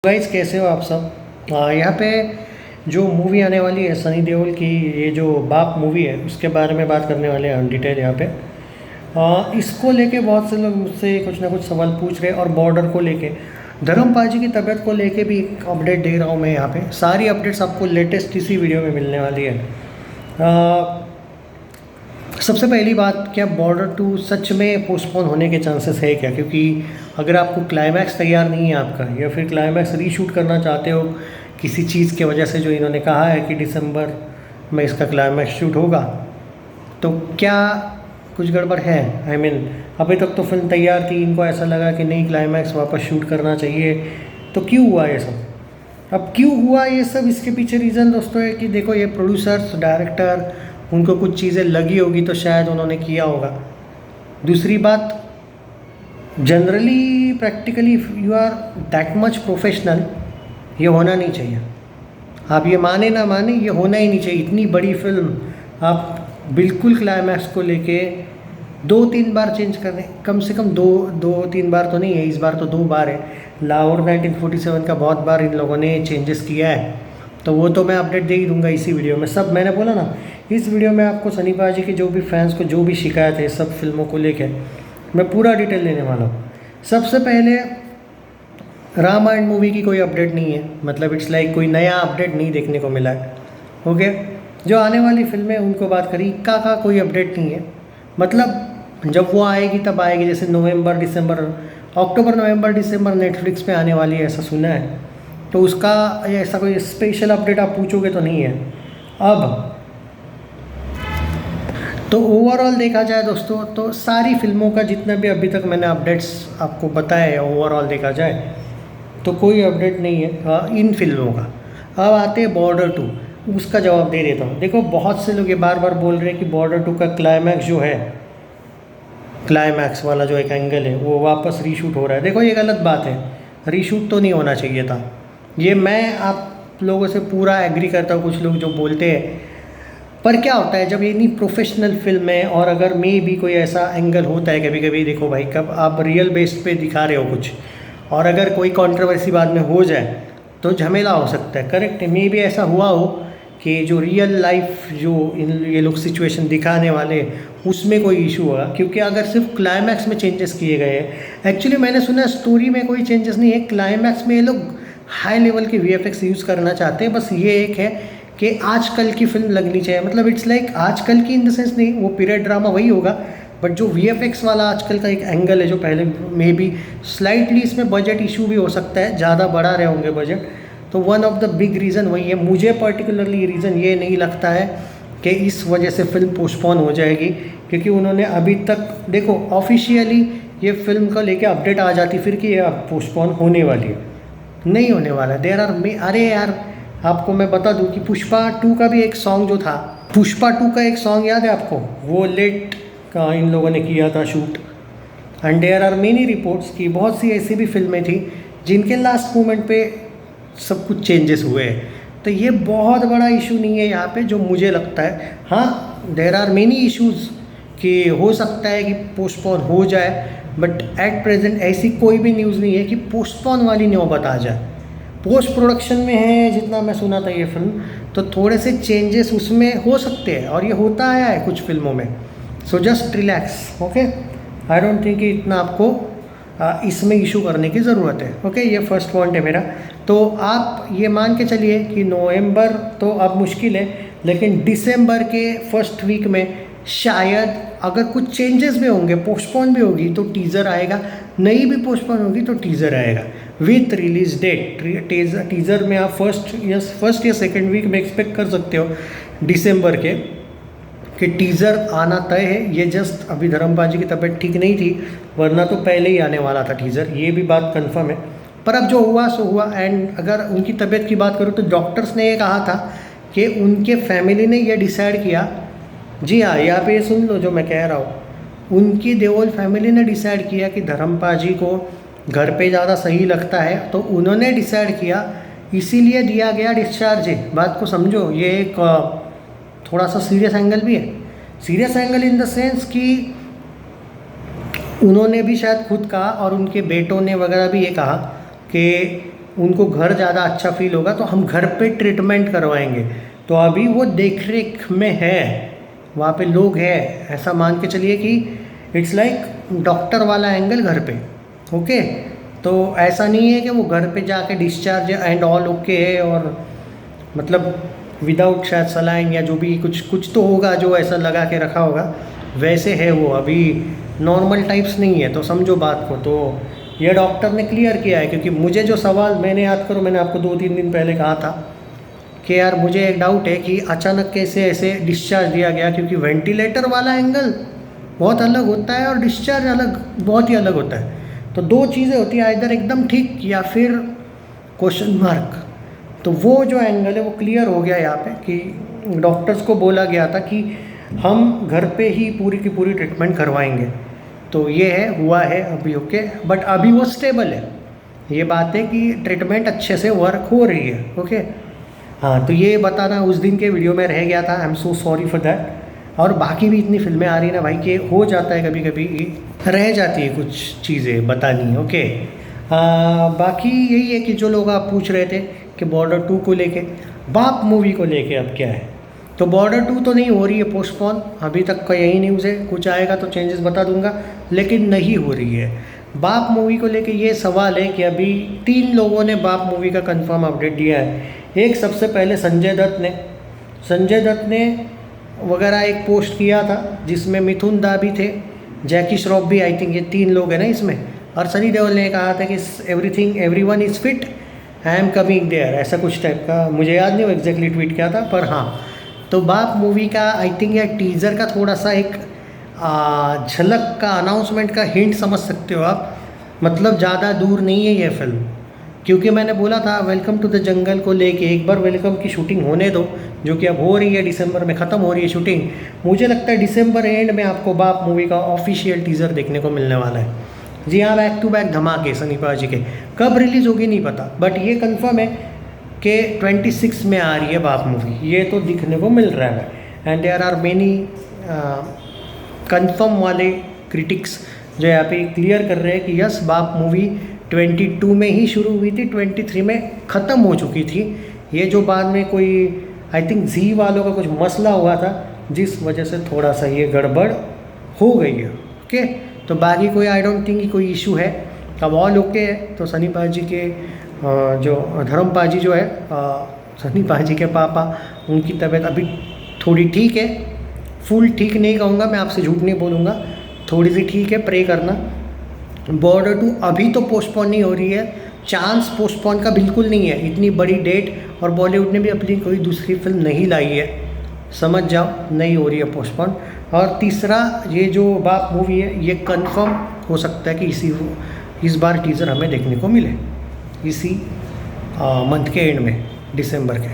Guys कैसे हो आप सब। यहाँ पे जो मूवी आने वाली है सनी देओल की, ये जो बाप मूवी है उसके बारे में बात करने वाले हैं डिटेल यहाँ पे। इसको लेके बहुत से लोग मुझसे कुछ ना कुछ सवाल पूछ रहे हैं, और बॉर्डर को लेके, धर्मपाल जी की तबीयत को लेके भी एक अपडेट दे रहा हूँ मैं यहाँ पे। सारी अपडेट्स आपको लेटेस्ट इसी वीडियो में मिलने वाली है। सबसे पहली बात, क्या बॉर्डर 2 सच में पोस्टपोन होने के चांसेस है क्या? क्योंकि अगर आपको क्लाइमैक्स तैयार नहीं है आपका, या फिर क्लाइमैक्स रीशूट करना चाहते हो किसी चीज़ की वजह से, जो इन्होंने कहा है कि दिसंबर में इसका क्लाइमैक्स शूट होगा, तो क्या कुछ गड़बड़ है? आई मीन अभी तक तो फिल्म तैयार थी, इनको ऐसा लगा कि नहीं क्लाइमैक्स वापस शूट करना चाहिए, तो क्यों हुआ ये सब? अब क्यों हुआ ये सब, इसके पीछे रीज़न दोस्तों है कि देखो, ये प्रोड्यूसर्स, डायरेक्टर, उनको कुछ चीज़ें लगी होगी तो शायद उन्होंने किया होगा। दूसरी बात, generally practically you are that much professional, ये होना नहीं चाहिए। आप ये माने ना माने, ये होना ही नहीं चाहिए। इतनी बड़ी फिल्म आप बिल्कुल क्लाइमैक्स को लेके 2-3 बार चेंज कर रहे हैं, कम से कम 2-3 बार तो नहीं है, इस बार तो 2 बार है। लाहौर 1947 का बहुत बार इन लोगों ने चेंजेस किया है, तो वो तो मैं अपडेट दे ही दूंगा इसी वीडियो में। सब मैंने बोला ना, इस वीडियो में आपको सनी पाजी की जो भी फैंस को जो भी शिकायत है सब फिल्मों को लेके, मैं पूरा डिटेल लेने वाला हूँ। सबसे पहले, रामायण मूवी की कोई अपडेट नहीं है, मतलब इट्स लाइक कोई नया अपडेट नहीं देखने को मिला है। ओके, जो आने वाली फिल्में उनको बात करी, का कोई अपडेट नहीं है। मतलब जब वो आएगी तब आएगी, जैसे नवंबर दिसंबर, अक्टूबर नवंबर दिसंबर नेटफ्लिक्स पे आने वाली है ऐसा सुना है, तो उसका ऐसा कोई स्पेशल अपडेट आप पूछोगे तो नहीं है। अब तो ओवरऑल देखा जाए दोस्तों, तो सारी फिल्मों का जितना भी अभी तक मैंने अपडेट्स आपको बताया है, ओवरऑल देखा जाए तो कोई अपडेट नहीं है इन फिल्मों का। अब आते हैं बॉर्डर 2, उसका जवाब दे देता हूँ। देखो, बहुत से लोग ये बार बार बोल रहे हैं कि बॉर्डर 2 का क्लाइमैक्स जो है, क्लाइमैक्स वाला जो एक एंगल है वो वापस रीशूट हो रहा है। देखो, ये गलत बात है, रीशूट तो नहीं होना चाहिए था। ये मैं आप लोगों से पूरा एग्री करता हूँ, कुछ लोग जो बोलते हैं। पर क्या होता है जब ये नहीं प्रोफेशनल फिल्म है, और अगर मे भी कोई ऐसा एंगल होता है कभी कभी, देखो भाई, कब आप रियल बेस्ड पे दिखा रहे हो कुछ, और अगर कोई कंट्रोवर्सी बाद में हो जाए तो झमेला हो सकता है। करेक्ट है, मे भी ऐसा हुआ हो कि जो रियल लाइफ जो ये लोग सिचुएशन दिखाने वाले, उसमें कोई इशू होगा। क्योंकि अगर सिर्फ क्लाइमैक्स में चेंजेस किए गए हैं, एक्चुअली मैंने सुना स्टोरी में कोई चेंजेस नहीं है, क्लाइमैक्स में ये लोग हाई लेवल के VFX यूज़ करना चाहते हैं। बस ये एक है कि आजकल की फिल्म लगनी चाहिए, मतलब इट्स लाइक आजकल की इन द सेंस नहीं, वो पीरियड ड्रामा वही होगा, बट जो VFX वाला आजकल का एक एंगल है, जो पहले मे बी स्लाइटली इसमें बजट इशू भी हो सकता है, ज़्यादा बढ़ा रहे होंगे बजट, तो one of the big reason वही है। मुझे पर्टिकुलरली रीज़न ये नहीं लगता है कि इस वजह से फिल्म पोस्टपोन हो जाएगी, क्योंकि उन्होंने अभी तक, देखो, ऑफिशियली ये फिल्म को लेके अपडेट आ जाती फिर कि ये अब पोस्टपोन होने वाली है, नहीं होने वाला है। देयर आर अरे यार, आपको मैं बता दूं कि पुष्पा 2 का भी एक सॉन्ग जो था, पुष्पा 2 का एक सॉन्ग याद है आपको, वो लेट का इन लोगों ने किया था shoot. And there are many reports कि बहुत सी ऐसी भी फिल्में थी जिनके लास्ट मोमेंट पे सब कुछ चेंजेस हुए हैं। तो ये बहुत बड़ा इशू नहीं है यहाँ पे, जो मुझे लगता है। हाँ, देयर आर मेनी इश्यूज़ कि हो सकता है कि पोस्टपोन हो जाए, बट एट प्रेजेंट ऐसी कोई भी न्यूज़ नहीं है कि पोस्टपोन वाली नौबत आ जाए। पोस्ट प्रोडक्शन में है जितना मैं सुना था ये फिल्म, तो थोड़े से चेंजेस उसमें हो सकते हैं, और ये होता आया है कुछ फिल्मों में। So just relax, okay. I don't think कि इतना आपको इसमें इशू करने की ज़रूरत है। ओके, ये फर्स्ट पॉइंट है मेरा। तो आप ये मान के चलिए कि नवंबर तो अब मुश्किल है, लेकिन दिसंबर के फर्स्ट वीक में शायद, अगर कुछ चेंजेस भी होंगे, पोस्टपोन भी होगी, तो टीज़र आएगा, नहीं भी पोस्टपोन होगी तो टीज़र आएगा विथ रिलीज डेट। टीज़र में आप फर्स्ट या सेकेंड वीक में एक्सपेक्ट कर सकते हो दिसंबर के, कि टीज़र आना तय है। ये जस्ट अभी धर्मपाल जी की तबीयत ठीक नहीं थी, वरना तो पहले ही आने वाला था टीज़र, ये भी बात कंफर्म है। पर अब जो हुआ सो हुआ। एंड अगर उनकी तबीयत की बात करूँ तो डॉक्टर्स ने ये कहा था कि उनके फैमिली ने ये डिसाइड किया, जी हाँ, यहाँ पे ये सुन लो जो मैं कह रहा हूँ, उनकी देओल फैमिली ने डिसाइड किया कि धर्मपाल जी को घर पे ज़्यादा सही लगता है, तो उन्होंने डिसाइड किया, इसीलिए दिया गया डिस्चार्ज है। बात को समझो, ये एक थोड़ा सा सीरियस एंगल भी है। Serious angle in the sense कि उन्होंने भी शायद खुद कहा, और उनके बेटों ने वगैरह भी ये कहा कि उनको घर ज़्यादा अच्छा फील होगा तो हम घर पे ट्रीटमेंट करवाएंगे। तो अभी वो देख रेख में है, वहाँ पे लोग हैं, ऐसा मान के चलिए कि इट्स लाइक डॉक्टर वाला एंगल घर पे। ओके, तो ऐसा नहीं है कि वो घर पे जाके डिस्चार्ज एंड ऑल ओके है, और मतलब विदाउट शायद सलाइन या जो भी कुछ तो होगा जो ऐसा लगा के रखा होगा, वैसे है वो, अभी नॉर्मल टाइप्स नहीं है। तो समझो बात को। तो ये डॉक्टर ने क्लियर किया है, क्योंकि मुझे जो सवाल, मैंने याद करो मैंने आपको 2-3 दिन पहले कहा था कि यार मुझे एक डाउट है कि अचानक कैसे ऐसे डिस्चार्ज दिया गया, क्योंकि वेंटिलेटर वाला एंगल बहुत अलग होता है और डिस्चार्ज अलग, बहुत ही अलग होता है। तो दो चीज़ें होती हैं, इधर एकदम ठीक या फिर क्वेश्चन मार्क। तो वो जो एंगल है वो क्लियर हो गया यहाँ पे कि डॉक्टर्स को बोला गया था कि हम घर पे ही पूरी की पूरी ट्रीटमेंट करवाएंगे। तो ये है, हुआ है अभी। ओके, बट अभी वो स्टेबल है। ये बात है कि ट्रीटमेंट अच्छे से वर्क हो रही है। ओके, हाँ, तो ये बताना उस दिन के वीडियो में रह गया था। I am so sorry for that. और बाकी भी इतनी फिल्में आ रही ना भाई कि हो जाता है कभी कभी रह जाती है कुछ चीज़ें बतानी। ओके, बाकी यही है कि जो लोग आप पूछ रहे थे कि बॉर्डर 2 को लेके, बाप मूवी को लेके अब क्या है। तो बॉर्डर 2 तो नहीं हो रही है पोस्टपोन, अभी तक का यही न्यूज़ है। कुछ आएगा तो चेंजेस बता दूंगा, लेकिन नहीं हो रही है। बाप मूवी को लेके ये सवाल है कि अभी 3 लोगों ने बाप मूवी का कंफर्म अपडेट दिया है। एक सबसे पहले संजय दत्त ने वगैरह एक पोस्ट किया था जिसमें मिथुन दा भी थे, जैकी श्रॉफ भी, आई थिंक ये 3 लोग हैं ना इसमें। और सनी देओल ने कहा था कि everyone is fit, I am coming there, ऐसा कुछ टाइप का, मुझे याद नहीं वो एग्जैक्टली ट्वीट किया था, पर हाँ। तो बाप मूवी का आई थिंक या टीज़र का थोड़ा सा एक झलक का, अनाउंसमेंट का हिंट समझ सकते हो आप। मतलब ज़्यादा दूर नहीं है ये फिल्म, क्योंकि मैंने बोला था वेलकम टू द जंगल को लेके एक बार वेलकम की शूटिंग होने दो, जो कि अब हो रही है, दिसंबर में ख़त्म हो रही है शूटिंग। मुझे लगता है दिसंबर एंड में आपको बाप मूवी का ऑफिशियल टीज़र देखने को मिलने वाला है। जी हाँ, बैक टू बैक धमाके सनी पाजी के। कब रिलीज़ होगी नहीं पता, बट ये कंफर्म है कि 26 में आ रही है बाप मूवी, ये तो दिखने को मिल रहा है। And there are many confirm वाले क्रिटिक्स जो यहाँ पे क्लियर कर रहे हैं कि यस, बाप मूवी 22 में ही शुरू हुई थी, 23 में ख़त्म हो चुकी थी। ये जो बाद में कोई आई थिंक जी वालों का कुछ मसला हुआ था, जिस वजह से थोड़ा सा ये गड़बड़ हो गई है। ओके, तो बाकी कोई आई डोंट थिंक कोई इशू है, अब ऑल ओके है। तो सनी पाजी के जो धर्म पाजी जो है, सनी पाजी के पापा, उनकी तबीयत अभी थोड़ी ठीक है, फुल ठीक नहीं कहूँगा मैं, आपसे झूठ नहीं बोलूँगा, थोड़ी सी ठीक है, प्रे करना। बॉर्डर 2 अभी तो पोस्टपोन नहीं हो रही है, चांस पोस्टपोन का बिल्कुल नहीं है, इतनी बड़ी डेट, और बॉलीवुड ने भी अपनी कोई दूसरी फिल्म नहीं लाई है, समझ जाओ, नहीं हो रही है पोस्टपोन। और तीसरा, ये जो बाप मूवी है ये कंफर्म हो सकता है कि इस बार टीज़र हमें देखने को मिले इसी मंथ के एंड में, दिसंबर के।